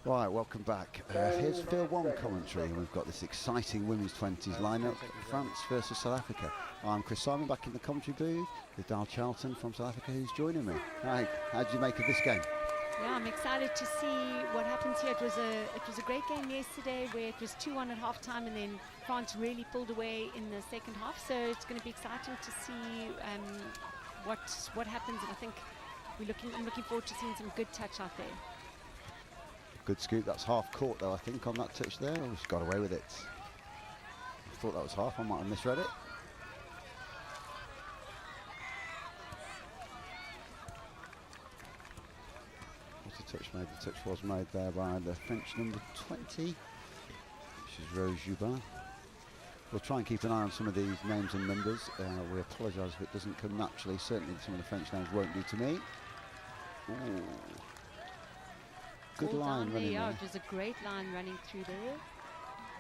Right, welcome back. Here's Field 1 commentary, and we've got this exciting women's 20s lineup, France versus South Africa. I'm Chris Simon back in the commentary booth with Dal Charlton from South Africa, who's joining me. Hi, how did you make of this game? Yeah, I'm excited to see what happens here. It was a great game yesterday where it was 2-1 at half-time, and then France really pulled away in the second half. So it's going to be exciting to see what happens, and I think I'm looking forward to seeing some good touch out there. Good scoop. That's half court though, I think, on that touch there. Oh, she's got away with it. I thought that was half. I might have misread it. What's the touch made? The touch was made there by the French number 20, which is Rose Jubin. We'll try and keep an eye on some of these names and numbers. We apologise if it doesn't come naturally. Certainly some of the French names won't do to me. Ooh. Good line running there. It was a great line running through there.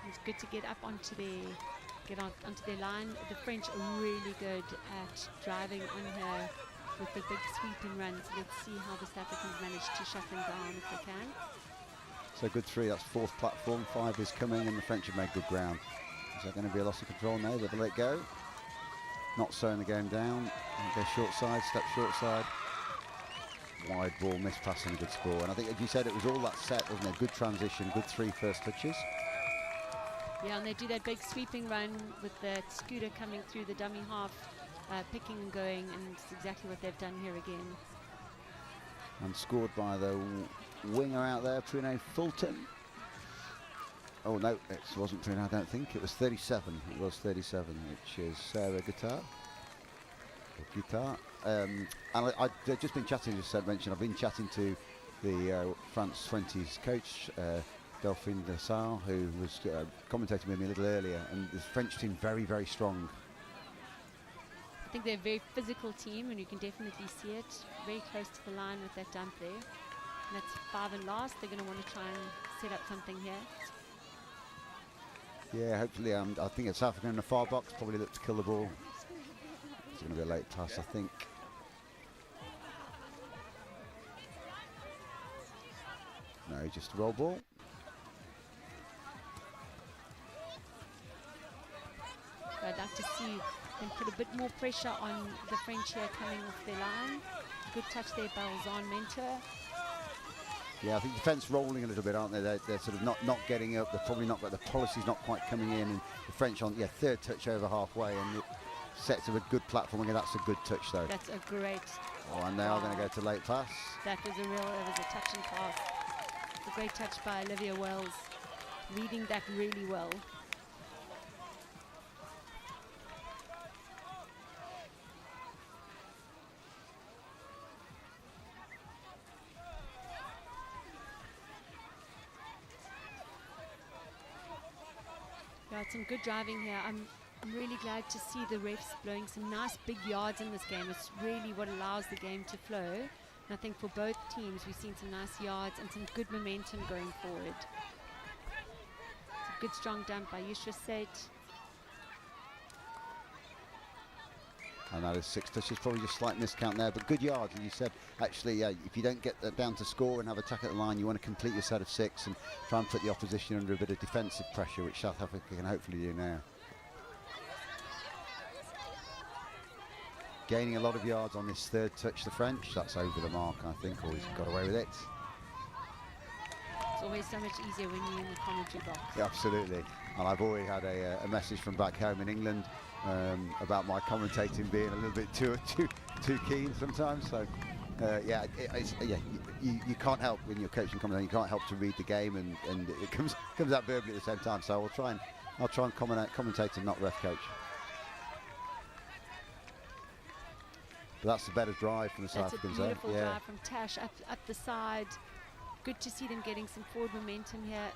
It's good to get up onto their line. The French are really good at driving on her with the big sweeping runs. Let's see how the South Africans manage to shut them down if they can. So good three, that's fourth platform, 5 is coming, and the French have made good ground. Is that going to be a loss of control now? They'll let it go. Not slowing the game down. Go short side, step short side. Wide ball, miss pass and a good score. And I think, as you said, it was all that set, wasn't it? Good transition, good 3 first touches. Yeah, and they do that big sweeping run with the scooter coming through the dummy half, picking and going, and it's exactly what they've done here again. And scored by the winger out there, Prune Fulton. Oh no, it wasn't Prune, I don't think. It was 37. It was 37, which is Sarah Guitar. And I've just been chatting, I've been chatting to the France 20s coach, Delphine Dessart, who was commentating with me a little earlier, and the French team very, very strong. I think they're a very physical team, and you can definitely see it. Very close to the line with that dump there. And that's 5 and last. They're going to want to try and set up something here. Yeah, hopefully. I think it's South Africa in the far box, probably look to kill the ball. It's going to be a late pass, I think. No, just a roll ball. I'd like to see them put a bit more pressure on the French here coming off their line. Good touch there by Zahn Mentor. Yeah, I think defence rolling a little bit, aren't they? They're sort of not getting up. They're probably not, but the policy's not quite coming in. And the French on, third touch over halfway, and it sets up a good platform. Again, that's a good touch, though. That's a great. Oh, and they are going to go to late pass. That was a touch and pass. It's a great touch by Olivia Wells, reading that really well. Yeah, it's some good driving here. I'm really glad to see the refs blowing some nice big yards in this game. It's really what allows the game to flow. And I think for both teams, we've seen some nice yards and some good momentum going forward. It's a good strong dump by Yusra Sait. And that is 6 touches, probably just slight miscount there, but good yards. And you said, actually, if you don't get that down to score and have a attack at the line, you want to complete your set of 6 and try and put the opposition under a bit of defensive pressure, which South Africa can hopefully do now. Gaining a lot of yards on this third touch, the French. That's over the mark, I think, or he's got away with it. It's always so much easier when you're in the commentary box. Yeah, absolutely. And I've already had a message from back home in England about my commentating being a little bit too keen sometimes. So you can't help when you're coaching commentating. You can't help to read the game, and it comes out verbally at the same time. So I'll try and commentate and not ref coach. But that's the better drive from the South Africans. That's a beautiful drive from Tash up the side. Good to see them getting some forward momentum here.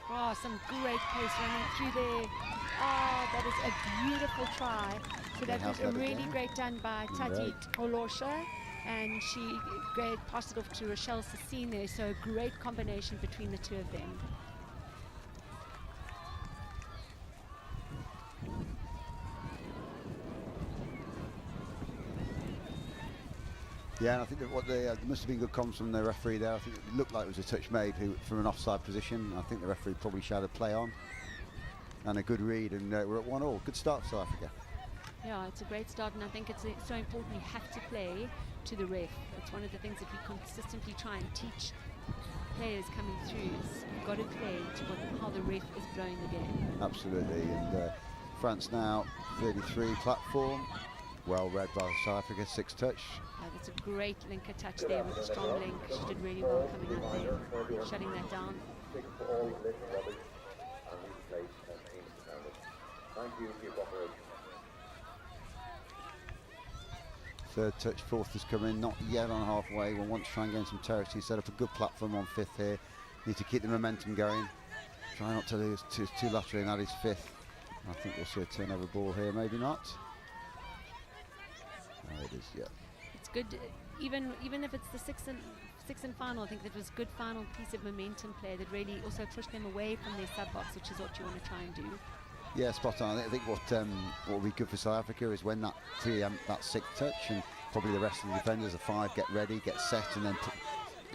Oh, some great pace running through there. Oh, that is a beautiful try. So that was a really great done by Tati Olosha. And she passed it off to Rochelle Sassine there. So a great combination between the two of them. Yeah, and I think that there must have been good comms from the referee there. I think it looked like it was a touch made from an offside position. I think the referee probably shouted play on. And a good read, and we're at 1-1. Good start for South Africa. Yeah, it's a great start, and I think it's so important you have to play to the ref. It's one of the things if you consistently try and teach players coming through is you've got to play to how the ref is blowing the game. Absolutely, and France now 33 platform. Well read by South Africa, 6 touch. That's a great linker touch there with a strong link. She did really well coming up there, shutting that down. Thank you for your cooperation. Third touch, fourth has come in, not yet on halfway. We'll want to try and gain some territory, set up a good platform on fifth here. Need to keep the momentum going. Try not to lose too laterally, and that is fifth. I think we'll see a turnover ball here, maybe not. Oh, it is, yeah. It's good, even if it's the sixth and final. I think that was good final piece of momentum play that really also pushed them away from their sub box, which is what you want to try and do. Yeah, spot on. I think what will be good for South Africa is when that that sixth touch, and probably the rest of the defenders, the 5, get ready, get set, and then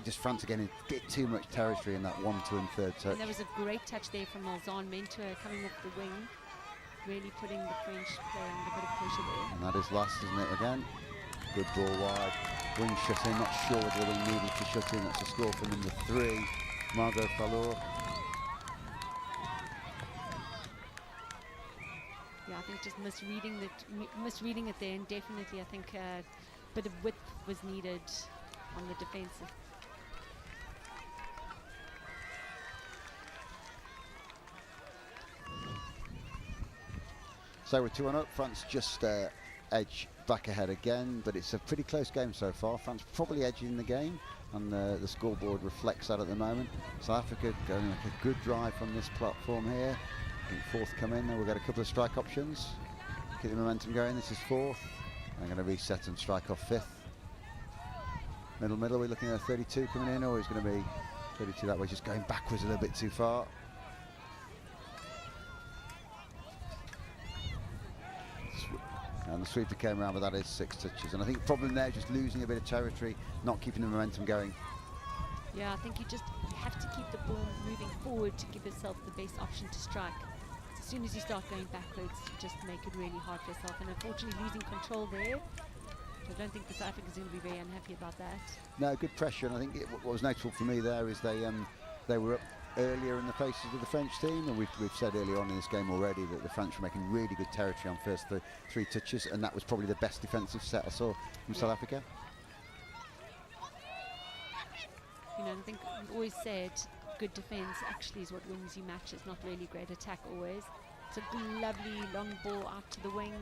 just France again get too much territory in that 1, 2, and third touch. And there was a great touch there from Alzan Mentor coming off the wing, really putting the French player under a bit of pressure there. And that is last, isn't it, again? Good ball wide. Wing shut in, not sure whether the wing needed to shut in. That's a score for number 3, Margot Fallour. Yeah, I think just misreading it there, and definitely I think a bit of width was needed on the defensive. So we're 2-1 up. France just edge back ahead again, but it's a pretty close game so far. France probably edging the game, and the scoreboard reflects that at the moment. South Africa going like a good drive from this platform here. I think fourth come in, then we'll get a couple of strike options. Keep the momentum going. This is fourth. I'm going to reset and strike off fifth. Middle, we're looking at a 32 coming in, or he's going to be 32 that way, just going backwards a little bit too far. And the sweeper came around, but that is 6 touches. And I think the problem there, just losing a bit of territory, not keeping the momentum going. Yeah, I think you have to keep the ball moving forward to give yourself the best option to strike. As soon as you start going backwards, you just make it really hard for yourself. And unfortunately, losing control there, I don't think the South Africans are going to be very unhappy about that. No, good pressure. And I think what was notable for me there is they were up earlier in the faces of the French team, and we've said earlier on in this game already that the French were making really good territory on first 3 touches, and that was probably the best defensive set I saw from South Africa. You know, I think we've always said good defence actually is what wins you matches, not really great attack always. It's a lovely long ball out to the wing,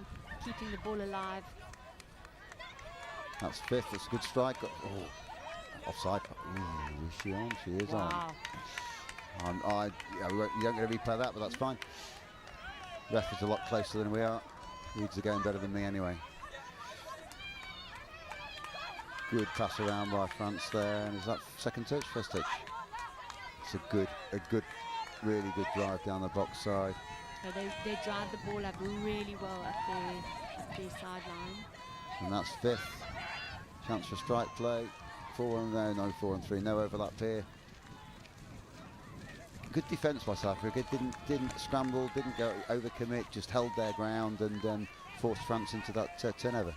keeping the ball alive. That's fifth. It's a good strike. Oh, offside. Ooh, is she on? She is wow. on. You don't get to replay that, but that's fine. Ref is a lot closer than we are. Reads are going better than me anyway. Good pass around by France there, and is that second touch? First touch. It's a good, really good drive down the box side. So they drive the ball up really well at their sideline. And that's fifth. Chance for strike play. 4-1, no 4-3, no overlap here. Good defence by South Africa. Didn't scramble, didn't go overcommit, just held their ground and forced France into that turnover.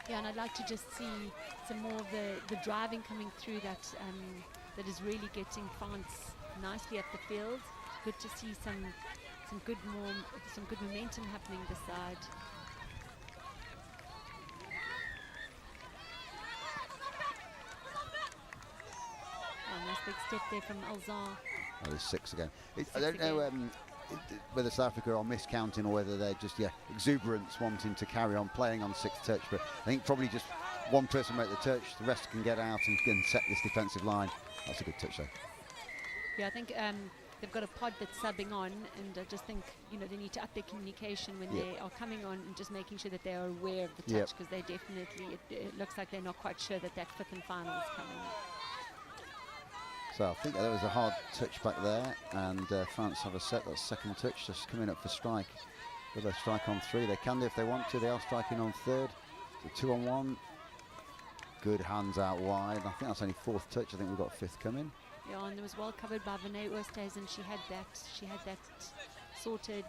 Yeah, and I'd like to just see some more of the driving coming through that is really getting France nicely up the field. Good to see some good momentum happening this side. Oh, nice big step there from Alzan. Oh, there's 6 again. I don't know whether South Africa are miscounting or whether they're just exuberance wanting to carry on playing on 6th touch, but I think probably just one person make the touch, the rest can get out and can set this defensive line. That's a good touch though. Yeah, I think they've got a pod that's subbing on, and I just think they need to up their communication when they are coming on, and just making sure that they are aware of the touch, because they definitely it looks like they're not quite sure that 5th and final is coming. So I think there was a hard touch back there, and France have a set. That's second touch, just coming up for strike. Will they strike on 3? They can do if they want to. They are striking on 3rd. So 2-on-1. Good hands out wide. I think that's only 4th touch. I think we've got 5th coming. Yeah, and it was well covered by Vinay Oosthuizen, and she had that sorted.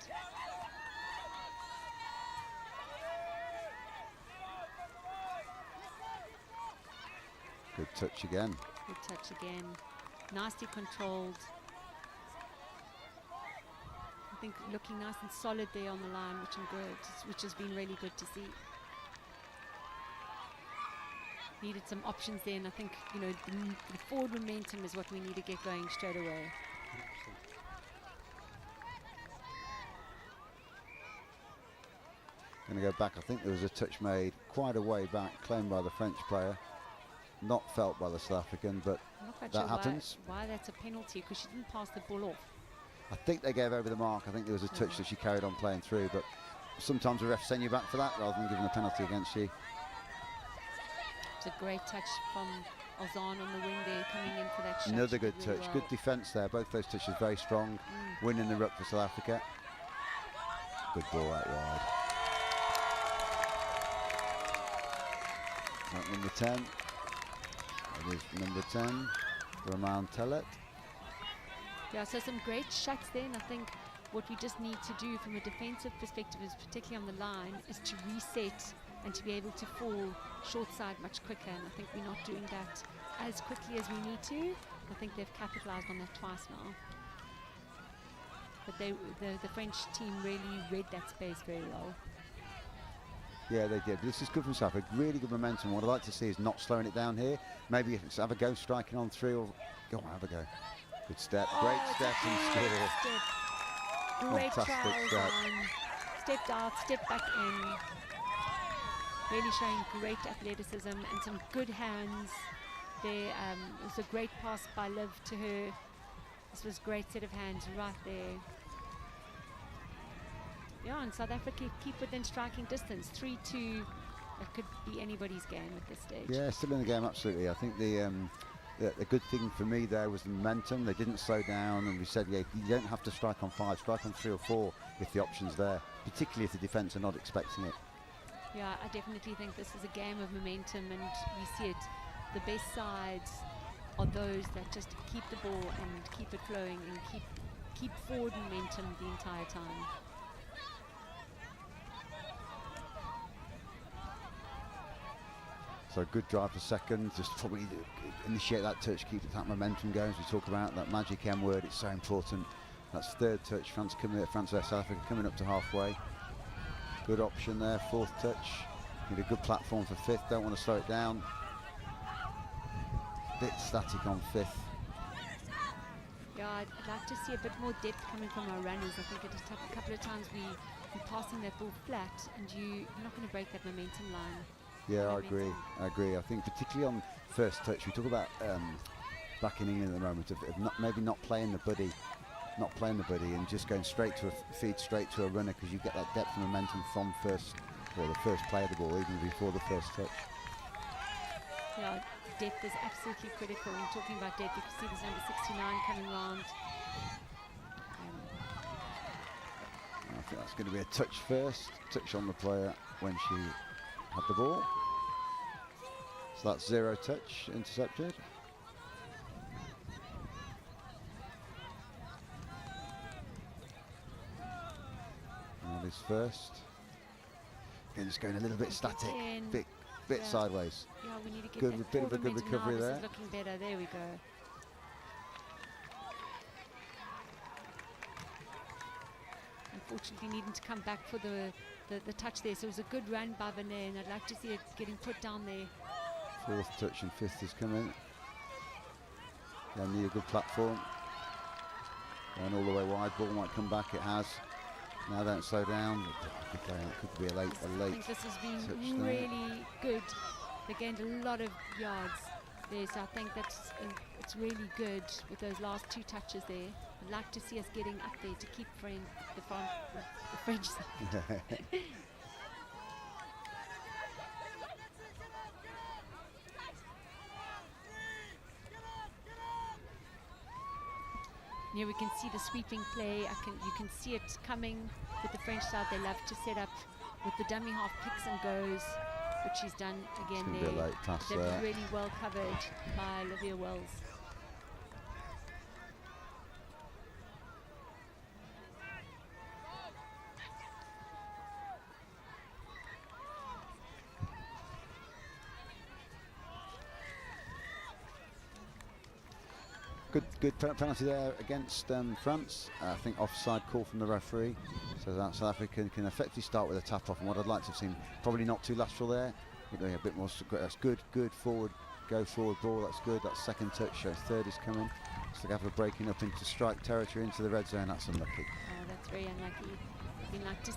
Good touch again. Good touch again. Nicely controlled. I think looking nice and solid there on the line, which has been really good to see. Needed some options there, and I think, you know, the forward momentum is what we need to get going straight away. Going to go back. I think there was a touch made quite a way back, claimed by the French player. Not felt by the South African, but I'm not quite that sure happens. why that's a penalty, because she didn't pass the ball off. I think they gave over the mark. I think there was a touch that she carried on playing through, but sometimes the refs send you back for that rather than giving a penalty against you. It's a great touch from Ozan on the wing there, coming in for that shot. Another good Really touch. well. Good defence there. Both those touches very strong. Winning the ruck for South Africa. Good ball out wide. Right, number 10. It is number 10, Roman Tellet. Yeah, so some great shots there, and I think what we just need to do from a defensive perspective, is particularly on the line, is to reset and to be able to fall short side much quicker, and I think we're not doing that as quickly as we need to. I think they've capitalized on that twice now. But the French team really read that space very well. Yeah, they did. This is good from South Africa. Really good momentum. What I'd like to see is not slowing it down here. Maybe if it's have a go striking on 3, or go on, have a go. Good step. Great step and score. Great Fantastic trials on. Stepped out, stepped back in. Really showing great athleticism and some good hands there. It was a great pass by Liv to her. This was a great set of hands right there. Yeah, and South Africa keep within striking distance. 3-2. It could be anybody's game at this stage. Yeah, still in the game, absolutely. I think the good thing for me there was the momentum. They didn't slow down, and we said, yeah, you don't have to strike on 5, strike on 3 or 4 if the option's there, particularly if the defence are not expecting it. Yeah, I definitely think this is a game of momentum, and we see it. The best sides are those that just keep the ball and keep it flowing and keep forward momentum the entire time. So good drive for second, just probably initiate that touch, keep that momentum going. As we talk about that magic M word, it's so important. That's 3rd touch, France South Africa coming up to halfway. Good option there, 4th touch. Need a good platform for 5th, don't want to slow it down. Bit static on 5th. Yeah, I'd like to see a bit more depth coming from our runners. I think a couple of times we're passing that ball flat, and you're not going to break that momentum line. Yeah, I agree. I think particularly on 1st touch, we talk about back in England at the moment of maybe not playing the buddy, and just going straight to a feed straight to a runner, because you get that depth and momentum from the first play of the ball, even before the 1st touch. Yeah, depth is absolutely critical. When talking about depth, you can see there's number 69 coming round. I think that's going to be a touch first, touch on the player when she had the ball. So that's 0 touch, intercepted. That is first. Again, just going a little bit static, bit sideways. Yeah, we need to get Good, that bit of a good momentum recovery now. there. This is looking better. There we go. Unfortunately, needing to come back for the touch there. So it was a good run by Vinay, and I'd like to see it getting put down there. 4th touch and 5th is coming. They need a good platform. Going all the way wide, ball might come back, it has. Now don't slow down. Could be a late I think this has been touch really good. They gained a lot of yards there, so I think that's it's really good with those last 2 touches there. I'd like to see us getting up there to keep the French side. Here we can see the sweeping play. You can see it coming with the French side. They love to set up with the dummy half picks and goes, which he's done again It's gonna be a there. late pass They're there. really well covered by Olivia Wells. Good penalty there against France. I think offside call from the referee, so that South Africa can effectively start with a tap off. And what I'd like to have seen, probably not too lateral there. A bit more. That's good forward, go forward ball. That's good. That's second touch. So third is coming. So they have a breaking up into strike territory into the red zone. That's unlucky. Oh, that's very unlucky. We'd like to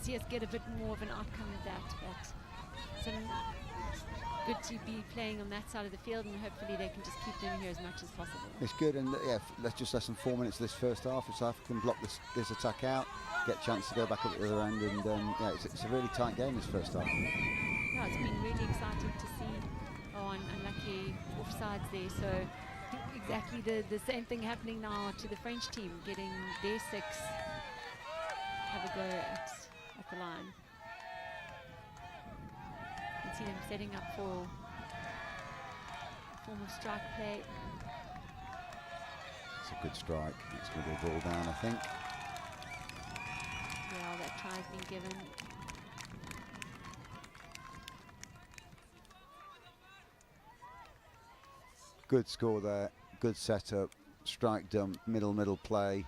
see us get a bit more of an outcome of that, but some good to be playing on that side of the field, and hopefully they can just keep them here as much as possible. It's good, and yeah, let's just less than 4 minutes of this first half. If South Africa can block this attack out, get a chance to go back up at the other end, and yeah, it's a really tight game this first half. Yeah, it's been really exciting to see. Oh, and unlucky offsides there. So exactly the same thing happening now to the French team, getting their 6 have a go at the line. You can see them setting up for a form of strike play. It's a good strike. It's going to be a ball down, I think. Yeah, that try's been given. Good score there. Good setup. Strike dump. Middle play.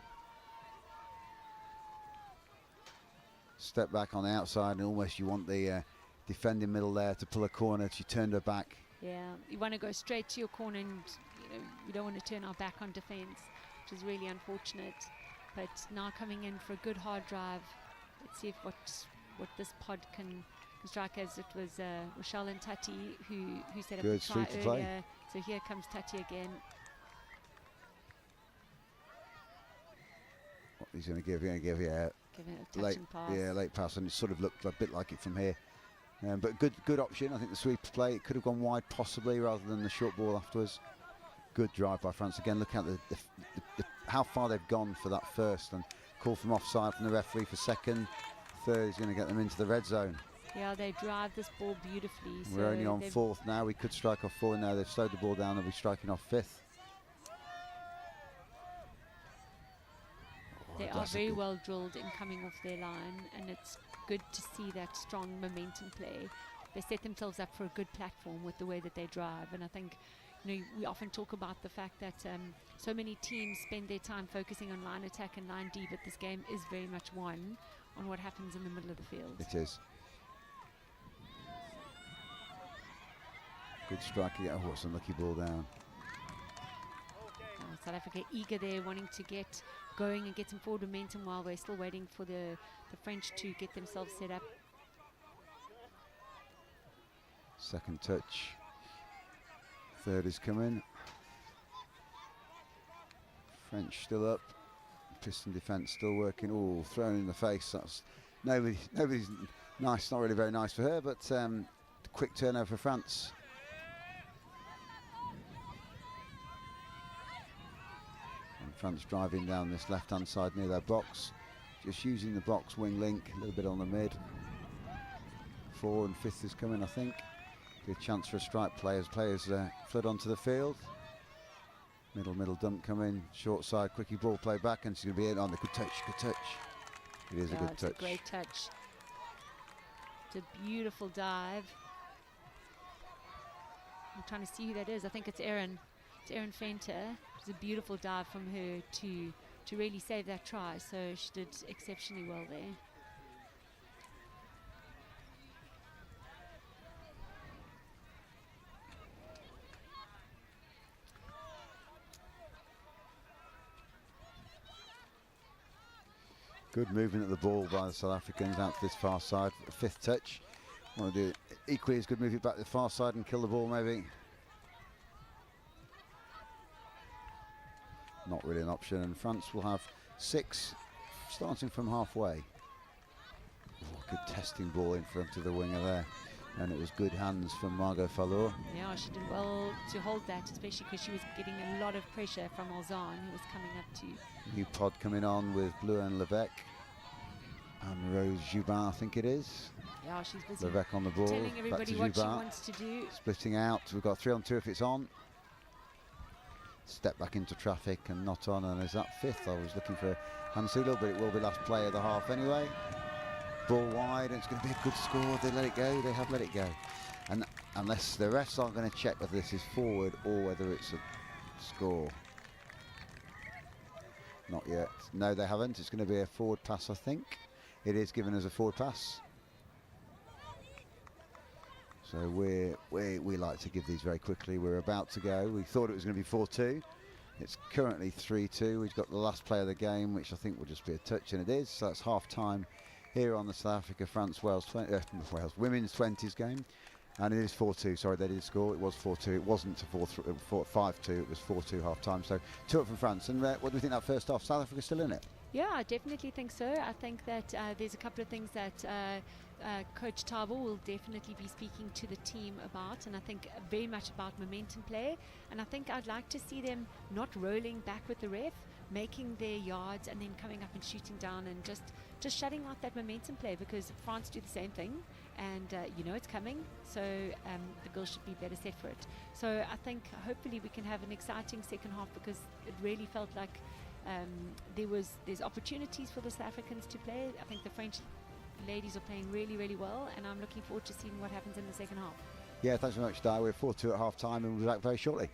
Step back on the outside, and almost you want the defending middle there to pull a corner. She turned her back. Yeah, you want to go straight to your corner, and you don't want to turn our back on defence, which is really unfortunate. But now coming in for a good hard drive. Let's see if what this pod can strike, as it was Rochelle and Tati who set up Good the try sweep to play. earlier. So here comes Tati again. What he's going to give? Yeah, Giving it a touch late, and pass. yeah, late pass, and it sort of looked a bit like it from here. But good option. I think the sweep play, it could have gone wide possibly rather than the short ball afterwards. Good drive by France. Again, look at how far they've gone for that first, and call from offside from the referee for second. Third is going to get them into the red zone. Yeah, they drive this ball beautifully. We're only on fourth now. We could strike off four now. They've slowed the ball down. They'll be striking off fifth. They are very well drilled in coming off their line, and it's good to see that strong momentum play. They set themselves up for a good platform with the way that they drive, and I think we often talk about the fact that so many teams spend their time focusing on line attack and line D, but this game is very much won on what happens in the middle of the field. It is. Good striking. Oh, what's a lucky ball down. South Africa eager there, wanting to get going and get some forward momentum while we're still waiting for the French to get themselves set up. Second touch. Third is coming. French still up. Piston defence still working. Oh, thrown in the face. That's nobody's nice. Not really very nice for her, but quick turnover for France. And France driving down this left-hand side near their box, just using the box wing link a little bit on the mid. 4 and 5th is coming, I think. Good chance for a strike play as players flood onto the field. Middle dump coming, short side, quickie ball play back, and she's going to be in on the good touch. It is a good touch. It's a great touch. It's a beautiful dive. I'm trying to see who that is. I think it's Erin. It's Erin Fenter. It's a beautiful dive from her to really save that try. So she did exceptionally well there. Good movement of the ball by the South Africans out to this far side. 5th touch. Want to do equally as good, move it back to the far side and kill the ball maybe. Not really an option, and France will have 6 starting from halfway. Oh, good testing ball in front of the winger there. And it was good hands from Margot Fallour. Yeah, she did well to hold that, especially because she was getting a lot of pressure from Alzan, who was coming up to. New pod coming on with Bleu and Levesque. And Rose Jubin, I think it is. Yeah, she's busy Levesque on the ball. telling Back everybody to what she Jubin. wants to do. Splitting out. We've got 3-on-2 if it's on. Step back into traffic and not on. And is that fifth? I was looking for Hansula, but it will be last play of the half anyway. Ball wide, and it's going to be a good score. They let it go. They have let it go. And unless the refs aren't going to check whether this is forward or whether it's a score. Not yet. No, they haven't. It's going to be a forward pass, I think. It is given as a forward pass. So we like to give these very quickly. We're about to go. We thought it was going to be 4-2. It's currently 3-2. We've got the last play of the game, which I think will just be a touch, and it is. So that's half time here on the South Africa France-Wales women's 20s game. And it is 4-2. Sorry, they did score. It was 4-2. It wasn't a 5-2. It was 4-2 half time. So 2 up from France. And what do we think that first half? South Africa still in it? Yeah, I definitely think so. I think that there's a couple of things that Coach Tabo will definitely be speaking to the team about, and I think very much about momentum play. And I think I'd like to see them not rolling back with the ref, making their yards and then coming up and shooting down and just shutting out that momentum play, because France do the same thing, and you know it's coming, so the girls should be better set for it. So I think hopefully we can have an exciting second half, because it really felt like there's opportunities for the South Africans to play. I think the French ladies are playing really, really well, and I'm looking forward to seeing what happens in the second half. Yeah, thanks very much, Di. We're 4-2 at half time, and we'll be back very shortly.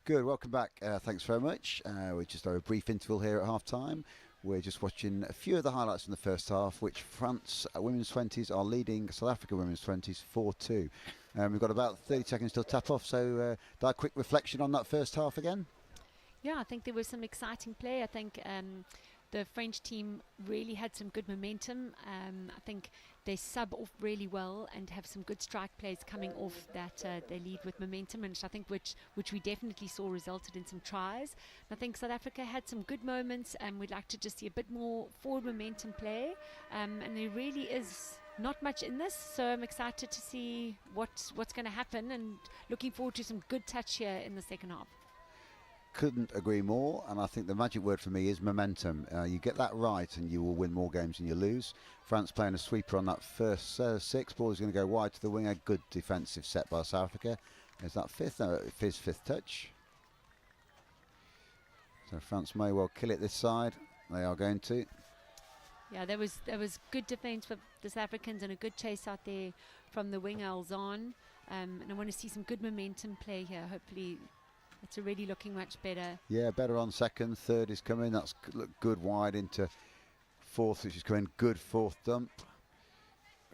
Good, welcome back. Thanks very much. We just had a brief interval here at half time. We're just watching a few of the highlights from the first half, which France women's 20s are leading South Africa women's 20s 4-2. We've got about 30 seconds till tap off, so that quick reflection on that first half again. Yeah, I think there was some exciting play. I think the French team really had some good momentum. I think they sub off really well and have some good strike plays coming off that they lead with momentum, and I think which we definitely saw resulted in some tries. And I think South Africa had some good moments, and we'd like to just see a bit more forward momentum play. And there really is not much in this, so I'm excited to see what's going to happen, and looking forward to some good touch here in the second half. Couldn't agree more, and I think the magic word for me is momentum. You get that right and you will win more games than you lose. France playing a sweeper on that first 6. Ball is going to go wide to the winger. Good defensive set by South Africa. Is that fifth? No, his fifth touch. So France may well kill it this side. They are going to. Yeah, there was good defence for the South Africans and a good chase out there from the winger Alzan. And I want to see some good momentum play here. Hopefully it's already looking much better. Yeah, better on second. Third is coming. That's good wide into fourth, which is coming. Good fourth dump.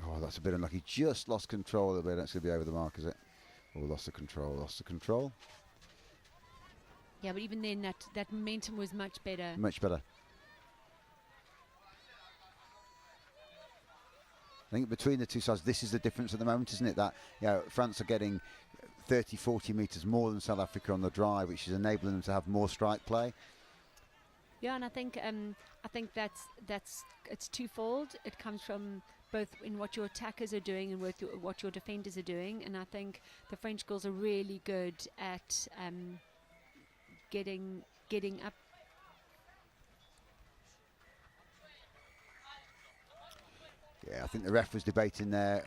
Oh, that's a bit unlucky. Just lost control a bit. That's going to be over the mark, is it? Oh, lost the control. Yeah, but even then that momentum was much better. Much better. I think between the two sides, this is the difference at the moment, isn't it? That France are getting 30, 40 metres more than South Africa on the drive, which is enabling them to have more strike play. Yeah, and I think that's it's twofold. It comes from both in what your attackers are doing and what your defenders are doing, and I think the French girls are really good at getting up. Yeah, I think the ref was debating there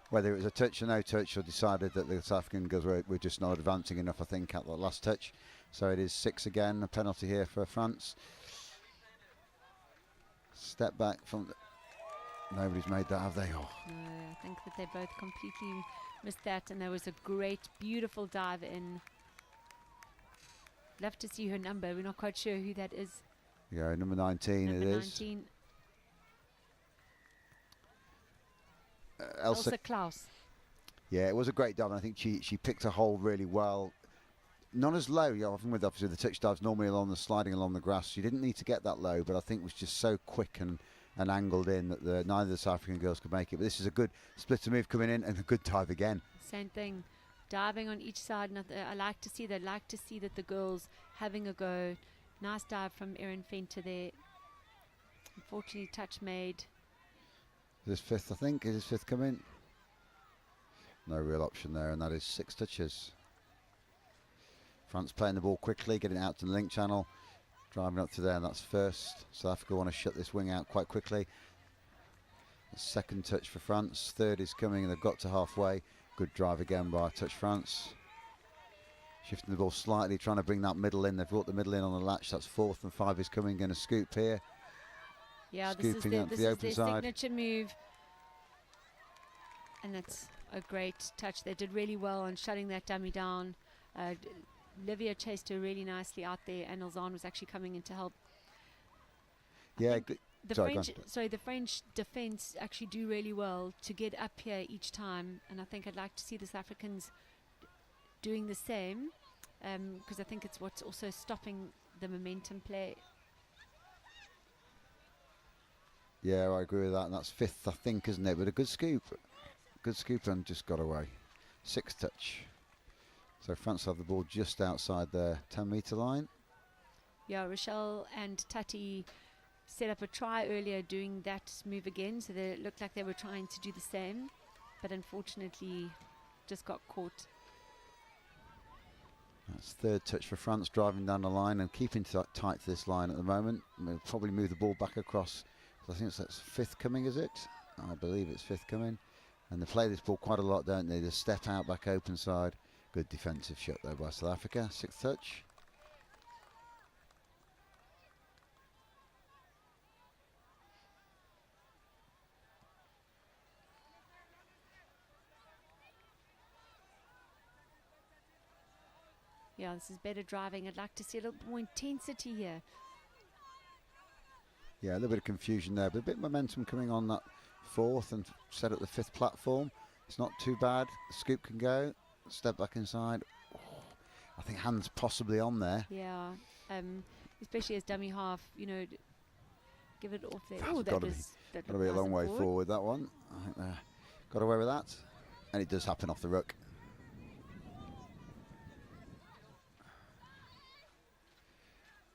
whether it was a touch or no touch, or decided that the South African girls were just not advancing enough, I think, at the last touch. So it is 6 again, a penalty here for France. Step back from... Nobody's made that, have they? Oh. No, I think that they both completely missed that, and there was a great, beautiful dive in. Love to see her number. We're not quite sure who that is. Yeah, number 19 number it 19. is. Elsa Klaus. Yeah, it was a great dive, and I think she picked a hole really well. Not as low, often with obviously the touch dives normally sliding along the grass. She didn't need to get that low, but I think it was just so quick and angled in that neither of the South African girls could make it. But this is a good splitter move coming in and a good dive again. Same thing, diving on each side. And I like to see that. Like to see that the girls having a go. Nice dive from Erin Fenter there. Unfortunately, touch made. This fifth, I think. Is his fifth coming? No real option there, and that is 6 touches. France playing the ball quickly, getting it out to the link channel, driving up to there, and that's first. South Africa want to shut this wing out quite quickly. The second touch for France. Third is coming, and they've got to halfway. Good drive again by Touch France. Shifting the ball slightly, trying to bring that middle in. They've brought the middle in on the latch. That's fourth, and 5 is coming. Going to scoop here. Yeah, Scooping this out is the open their side. signature move. And that's a great touch. They did really well on shutting that dummy down. Livia chased her really nicely out there, and Alzan was actually coming in to help. Yeah, good. The French defense actually do really well to get up here each time, and I think I'd like to see the South Africans doing the same, because I think it's what's also stopping the momentum play. Yeah, I agree with that, and that's fifth, I think, isn't it? But a good scoop. Good scoop and just got away. 6th touch. So France have the ball just outside their 10-metre line. Yeah, Rochelle and Tati set up a try earlier doing that move again, so they looked like they were trying to do the same, but unfortunately just got caught. That's 3rd touch for France, driving down the line and keeping tight to this line at the moment. We'll probably move the ball back across. I think that's 5th coming, is it? I believe it's 5th coming. And they play this ball quite a lot, don't they? They step out back open side. Good defensive shot there by South Africa. 6th touch. Yeah, this is better driving. I'd like to see a little more intensity here. Yeah, a little bit of confusion there, but a bit of momentum coming on that 4th and set at the 5th platform. It's not too bad. Scoop can go. Step back inside. Oh, I think hands possibly on there. Yeah, especially as dummy half, give it off there. That's Oh, gotta that be a long way forward, that one. I think they got away with that. And it does happen off the ruck.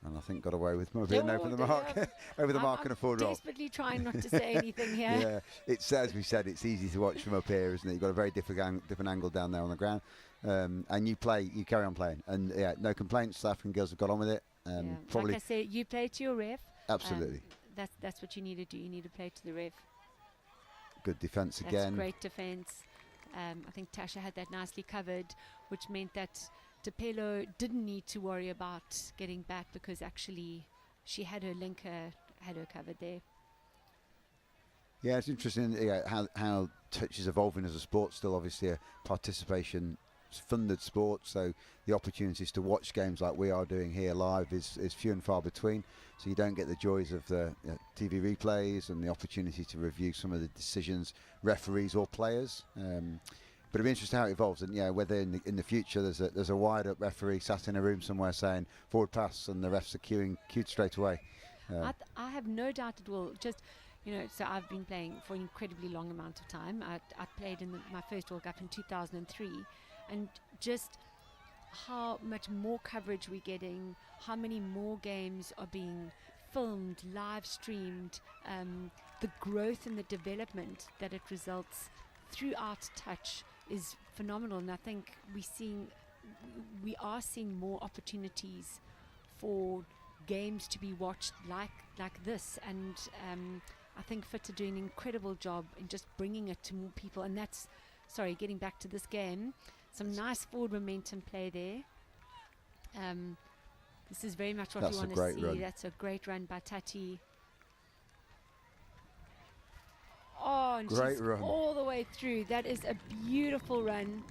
And I think got away with being over the mark, over the mark and a forward roll. Desperately trying not to say anything here. Yeah, it's as we said, it's easy to watch from up here, isn't it? You've got a very different angle down there on the ground, and you carry on playing, and yeah, no complaints. South African girls have got on with it. Probably, like I said, you play to your ref. Absolutely. That's what you need to do. You need to play to the ref. Good defence again. That's great defence. I think Tasha had that nicely covered, which meant that DePello didn't need to worry about getting back because actually she had her linker, had her covered there. Yeah, it's interesting how touch is evolving as a sport. Still, obviously, a participation-funded sport, so the opportunities to watch games like we are doing here live is few and far between. So you don't get the joys of the TV replays and the opportunity to review some of the decisions, referees or players. But it'll be interesting how it evolves, and whether in the future there's a wide up referee sat in a room somewhere saying forward pass, and the refs are queued straight away. I have no doubt it will. Just so I've been playing for an incredibly long amount of time. I played in my first World Cup in 2003, and just how much more coverage we're getting, how many more games are being filmed, live streamed, the growth and the development that it results throughout touch is phenomenal, and I think we are seeing more opportunities for games to be watched like this, and I think FIT are doing an incredible job in just bringing it to more people. And that's, getting back to this game, some nice forward momentum play there. This is very much what we want to see. Run. That's a great run by Tati. Oh, and great she's run all the way through. That is a beautiful run.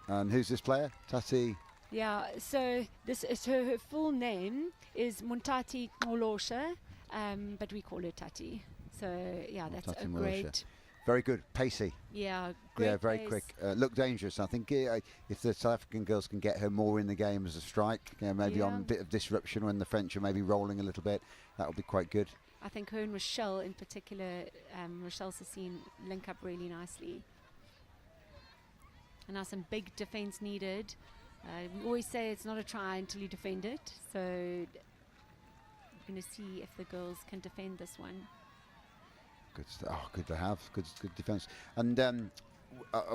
And who's this player? Tati? Yeah, so this is her full name is Muntati Molosha, but we call her Tati. So, that's Tati a Molosha. great... Very good, pacey. Yeah, great. Yeah, very pace. quick. Look dangerous. I think if the South African girls can get her more in the game as a strike, maybe on a bit of disruption when the French are maybe rolling a little bit, that would be quite good. I think her and Rochelle in particular, Rochelle Sassine, link up really nicely. And now some big defence needed. We always say it's not a try until you defend it. So we're going to see if the girls can defend this one. Good stuff. Oh, good to have. Good defence. And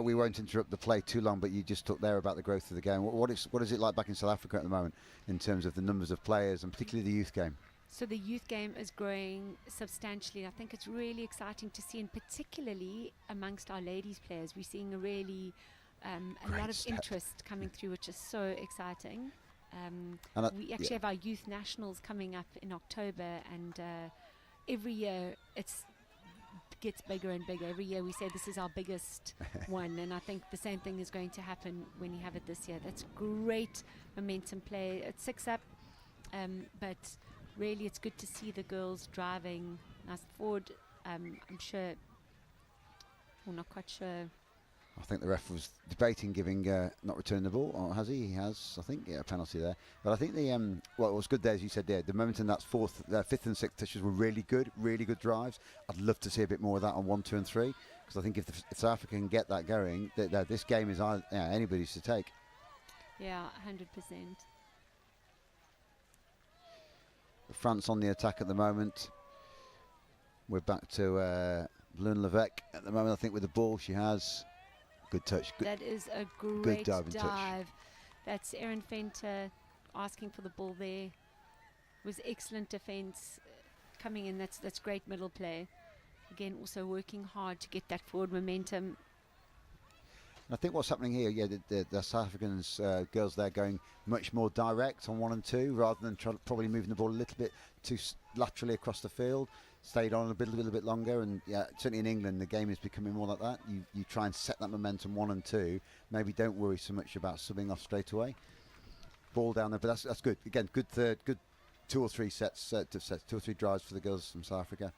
we won't interrupt the play too long, but you just talked there about the growth of the game. What is it like back in South Africa at the moment in terms of the numbers of players and particularly the youth game? So the youth game is growing substantially. I think it's really exciting to see, and particularly amongst our ladies players, we're seeing a really a lot of interest coming through, which is so exciting. We actually have our youth nationals coming up in October, and every year it gets bigger and bigger. Every year we say this is our biggest one, and I think the same thing is going to happen when you have it this year. That's great momentum play. It's 6 up, but really it's good to see the girls driving nice forward. I'm sure, well, not quite sure. I think the ref was debating giving not returning the ball, or has he? He has, I think, a penalty there. But I think what was good there, as you said there, the momentum that's fifth and sixth touches were really good drives. I'd love to see a bit more of that on 1, 2 and 3, because I think if South Africa can get that going, this game is anybody's to take. Yeah, 100%. France on the attack at the moment. We're back to Blun Levesque at the moment. I think with the ball she has. Good touch. That is a great dive. That's Erin Fenter asking for the ball there. It was excellent defence coming in. That's great middle play. Again, also working hard to get that forward momentum. I think what's happening here, the South Africans girls there going much more direct on 1 and 2 rather than probably moving the ball a little bit too laterally across the field. Stayed on a little bit longer, and certainly in England the game is becoming more like that. You try and set that momentum 1 and 2. Maybe don't worry so much about subbing off straight away. Ball down there, but that's good. Again, good 2 or 3 sets, 2 or 3 drives for the girls from South Africa.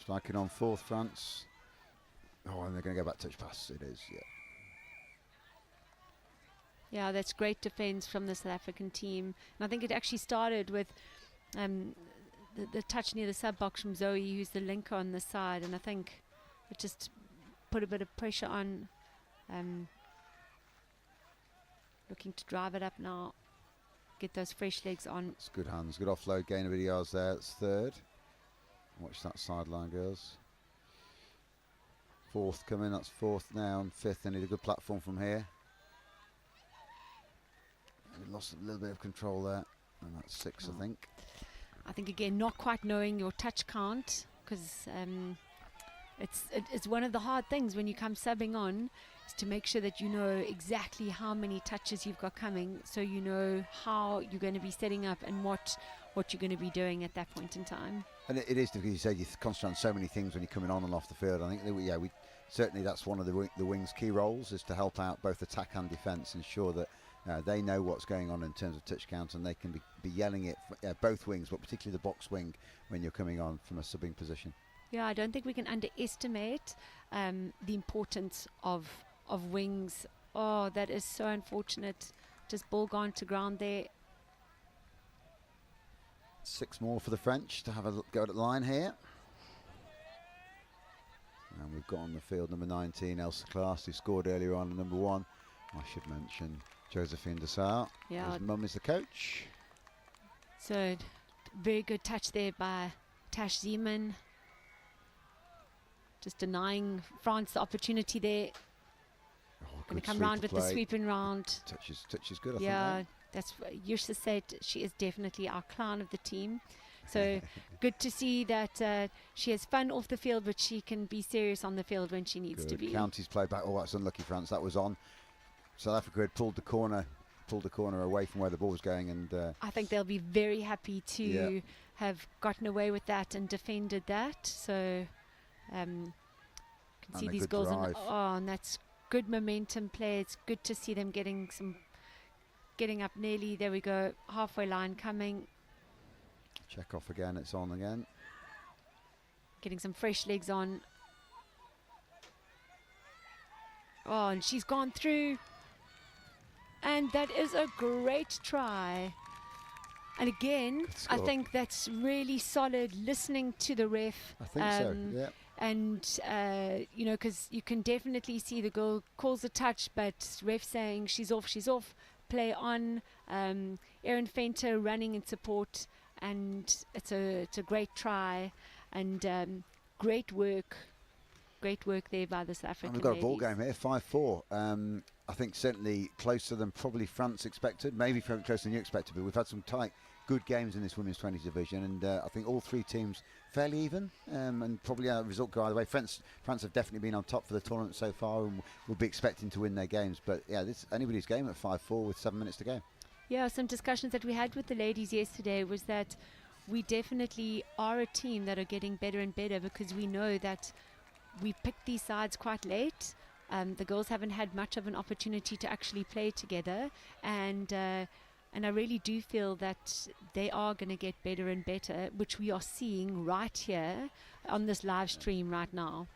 Striking on fourth, France. Oh, and they're going to go back touch pass. It is, yeah. Yeah, that's great defense from the South African team. And I think it actually started with the touch near the sub box from Zoe, who's the linker on the side. And I think it just put a bit of pressure on. Looking to drive it up now. Get those fresh legs on. It's good hands. Good offload. Gain of yards there. It's third. Watch that sideline, girls. Fourth coming. That's fourth now. And fifth. They need a good platform from here. We lost a little bit of control there. And that's six, I think. I think, again, not quite knowing your touch count, because it's one of the hard things when you come subbing on, is to make sure that you know exactly how many touches you've got coming, so you know how you're going to be setting up and what you're going to be doing at that point in time. And it is, because you said you concentrate on so many things when you're coming on and off the field. I think we certainly, that's one of the wings' key roles, is to help out both attack and defence, ensure that they know what's going on in terms of touch count, and they can be yelling it both wings, but particularly the box wing when you're coming on from a subbing position. Yeah, I don't think we can underestimate the importance of wings. Oh, that is so unfortunate. Just ball gone to ground there. 6 more for the French to have a go at the line here. And we've got on the field number 19, Elsa Klaas, who scored earlier on, number 1. I should mention Josephine Dessart. Yeah. His mum is the coach. So, very good touch there by Tash Zeman. Just denying France the opportunity there. Going to come round with the sweeping round. Touch is good, I think. Yeah, that's Yusha said she is definitely our clown of the team. So good to see that she has fun off the field, but she can be serious on the field when she needs to be. Counties play back. Oh, that's unlucky, France. That was on. South Africa had pulled the corner away from where the ball was going, and I think they'll be very happy to have gotten away with that and defended that. So can see these goals, and that's good momentum play. It's good to see them getting up nearly. There we go, halfway line coming. Check off again. It's on again. Getting some fresh legs on. Oh, and she's gone through. And that is a great try. And again, I think that's really solid, listening to the ref. I think so, yeah. And, because you can definitely see the girl calls a touch, but ref saying she's off, play on. Erin Fenter running in support, and it's a great try, and great work there by the South African We've got ladies. a ball game here, 5-4. I think certainly closer than probably France expected, maybe closer than you expected, but we've had some tight, good games in this women's 20s division, and I think all three teams fairly even, and probably a result go either way. France have definitely been on top for the tournament so far, and we'll be expecting to win their games, but yeah, this anybody's game at 5-4 with 7 minutes to go. Yeah, some discussions that we had with the ladies yesterday was that we definitely are a team that are getting better and better, because we know that we picked these sides quite late. The girls haven't had much of an opportunity to actually play together, and I really do feel that they are going to get better and better, which we are seeing right here on this live stream right now.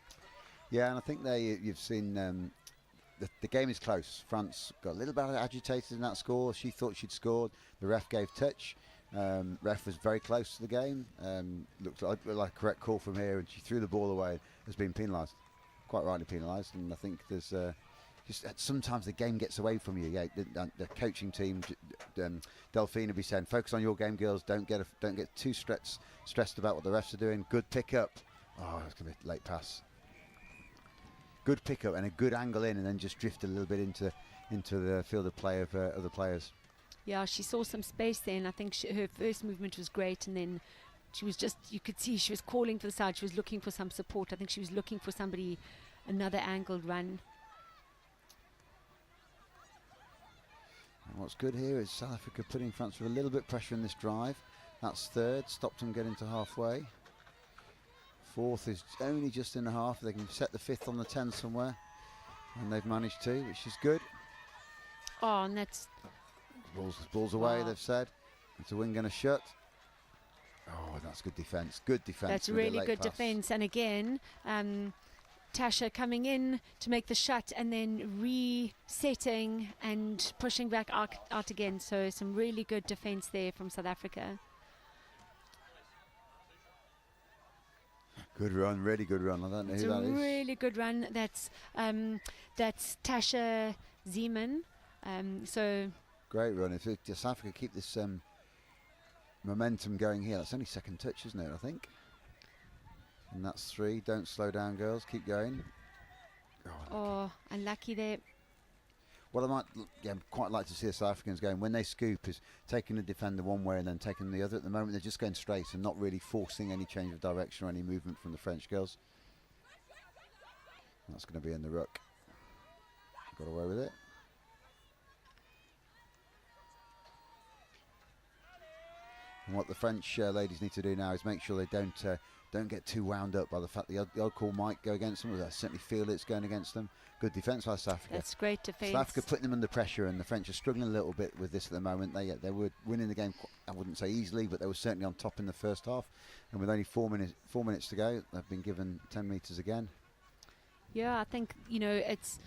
Yeah, and I think you've seen the game is close. France got a little bit agitated in that score. She thought she'd scored. The ref gave touch. Ref was very close to the game. Looked like a correct call from here, and she threw the ball away. Has been penalised, quite rightly penalised. And I think there's just sometimes the game gets away from you. Yeah, the coaching team, Delphine will be saying, focus on your game, girls. Don't get too stressed about what the refs are doing. Good pick up. Oh, it's gonna be a late pass. Good pick up and a good angle in, and then just drift a little bit into the field of play of the players. Yeah, she saw some space there, and I think her first movement was great, and then she was you could see she was calling for the side. She was looking for some support. I think she was looking for somebody, another angled run. And what's good here is South Africa putting France with a little bit of pressure in this drive. That's third, stopped them getting to halfway. Fourth is only just in the half. They can set the fifth on the 10 somewhere, and they've managed to, which is good. Oh, and that's... Balls away, they've said. It's a wing and a shut. Oh, That's good defence. Good defence. That's really good defence. And again, Tasha coming in to make the shut and then resetting and pushing back out again. So some really good defence there from South Africa. Good run, really good run. I don't know who that is. It's a really good run. That's Tasha Zeman. So great run. If South Africa keep this momentum going here, that's only second touch, isn't it? I think. And that's 3. Don't slow down, girls. Keep going. Oh, unlucky there. What I might quite like to see the South Africans going when they scoop is taking the defender one way and then taking the other. At the moment, they're just going straight and not really forcing any change of direction or any movement from the French girls. That's going to be in the ruck. Got away with it. And what the French ladies need to do now is make sure they don't get too wound up by the fact the odd call might go against them. I certainly feel it's going against them. Good defence by South Africa. That's great defence. South Africa putting them under pressure, and the French are struggling a little bit with this at the moment. They were winning the game, I wouldn't say easily, but they were certainly on top in the first half. And with only 4 minutes to go, they've been given 10 metres again. Yeah, I think, it's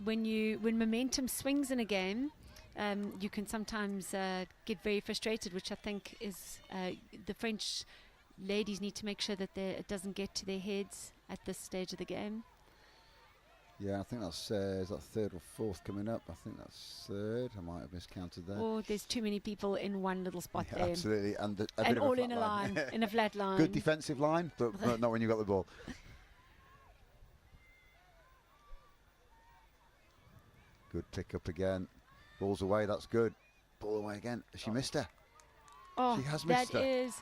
when momentum swings in a game, you can sometimes get very frustrated, which I think is the French ladies need to make sure that it doesn't get to their heads at this stage of the game. Yeah, I think that's is that 3rd or 4th coming up. I think that's 3rd. I might have miscounted there. Oh, there's too many people in one little spot there. Absolutely, and all in a line, in a flat line. Good defensive line, but not when you got the ball. Good pick up again. Ball's away. That's good. Ball away again. She missed her. Oh, she has missed her. That is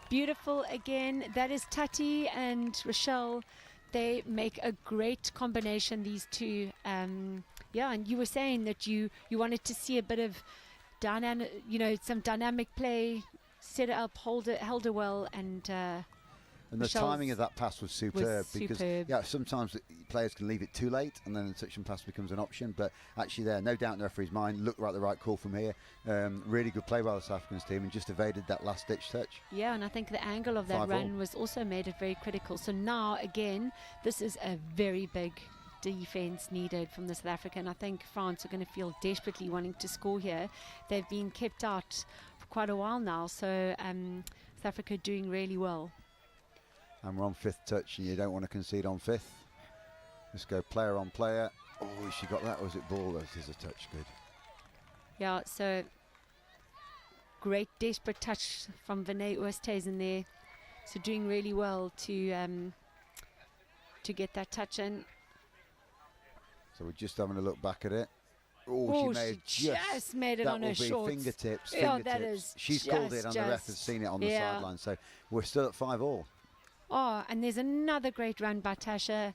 beautiful again. That is Tati and Rochelle. They make a great combination, these two. And you were saying that you wanted to see a bit of some dynamic play, set it up, held her well, and the Michelle's timing of that pass was superb, because sometimes players can leave it too late and then the touch and pass becomes an option, but actually there, no doubt in the referee's mind, looked like the right call from here. Really good play by the South Africans team and just evaded that last ditch touch. Yeah, and I think the angle of that run was also made it very critical. So now again, this is a very big defense needed from the South Africa, and I think France are going to feel desperately wanting to score here. They've been kept out for quite a while now, so South Africa doing really well. And we're on 5th touch, and you don't want to concede on 5th. Let's go player on player. Oh, she got that, or was it ball? That is a touch, good. Yeah, so great desperate touch from Vinay Oosthuizen there. So doing really well to get that touch in. So we're just having a look back at it. Oh, she just made it on her shorts. Fingertips. Yeah, that is. She's called it, and the ref has seen it on the sideline. So we're still at 5-5. Oh, and there's another great run by Tasha.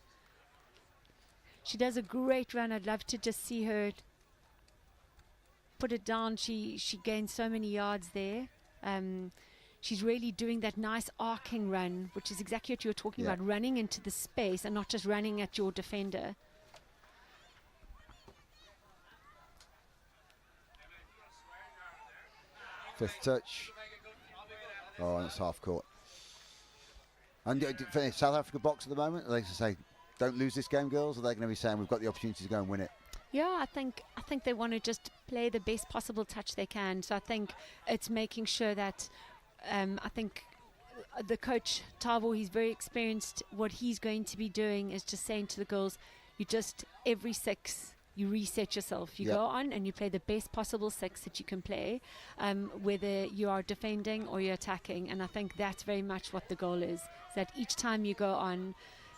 She does a great run. I'd love to just see her put it down. She gained so many yards there. She's really doing that nice arcing run, which is exactly what you were talking about, running into the space and not just running at your defender. Fifth touch. Oh, and it's half court. And South Africa box at the moment, are they going to say, don't lose this game, girls? Or are they going to be saying, we've got the opportunity to go and win it? Yeah, I think they want to just play the best possible touch they can. So I think it's making sure that, I think the coach, Tavo, he's very experienced. What he's going to be doing is just saying to the girls, you just, every 6, you reset yourself. You go on and you play the best possible 6 that you can play, whether you are defending or you're attacking. And I think that's very much what the goal is that each time you go on,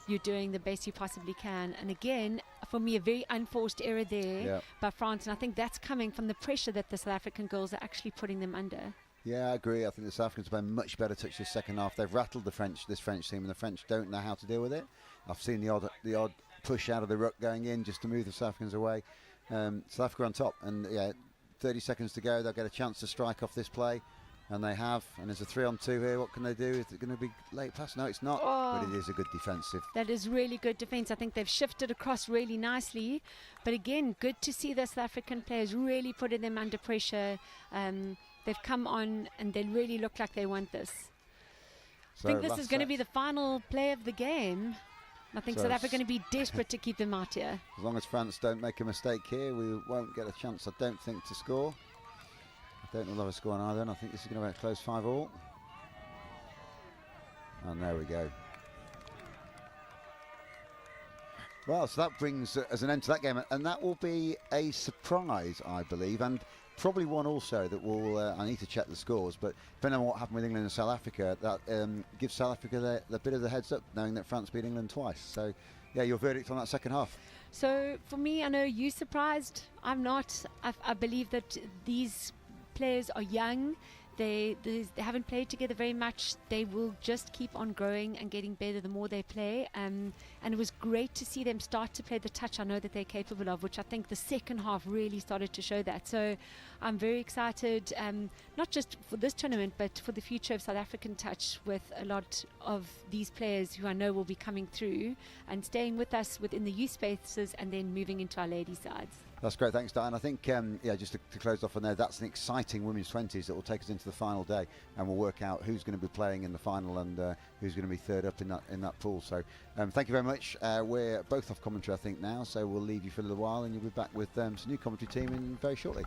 you're doing the best you possibly can. And again, for me, a very unforced error there by France. And I think that's coming from the pressure that the South African girls are actually putting them under. Yeah, I agree. I think the South Africans play much better touch this second half. They've rattled this French team, and the French don't know how to deal with it. I've seen the odd push out of the ruck going in just to move the South Africans away. South Africa on top, and 30 seconds to go. They'll get a chance to strike off this play, and they have. And there's a 3-on-2 here. What can they do? Is it going to be late pass? No, it's not. But it is a good defensive. That is really good defense. I think they've shifted across really nicely. But again, good to see the South African players really putting them under pressure. They've come on and they really look like they want this. I think this is going to be the final play of the game. I think So South Africa are going to be desperate to keep them out here. As long as France don't make a mistake here, we won't get a chance, I don't think, to score. I don't know they'll have a score on either, and I think this is going to be a close 5-all. And there we go. Well, so that brings us an end to that game, and that will be a surprise, I believe, and probably one also that will, I need to check the scores, but depending on what happened with England and South Africa, that gives South Africa the bit of the heads up, knowing that France beat England twice. So, yeah, your verdict on that second half? So, for me, I know you're surprised. I'm not. I believe that these players are young. They haven't played together very much. They will just keep on growing and getting better the more they play. And it was great to see them start to play the touch I know that they're capable of, which I think the second half really started to show that. So I'm very excited, not just for this tournament, but for the future of South African touch, with a lot of these players who I know will be coming through and staying with us within the youth spaces and then moving into our ladies' sides. That's great, thanks, Diane. I think, yeah, just to close off on there, that's an exciting women's 20s that will take us into the final day, and we'll work out who's going to be playing in the final and who's going to be third up in that pool. So thank you very much. We're both off commentary, I think, now, so we'll leave you for a little while, and you'll be back with some new commentary team in very shortly.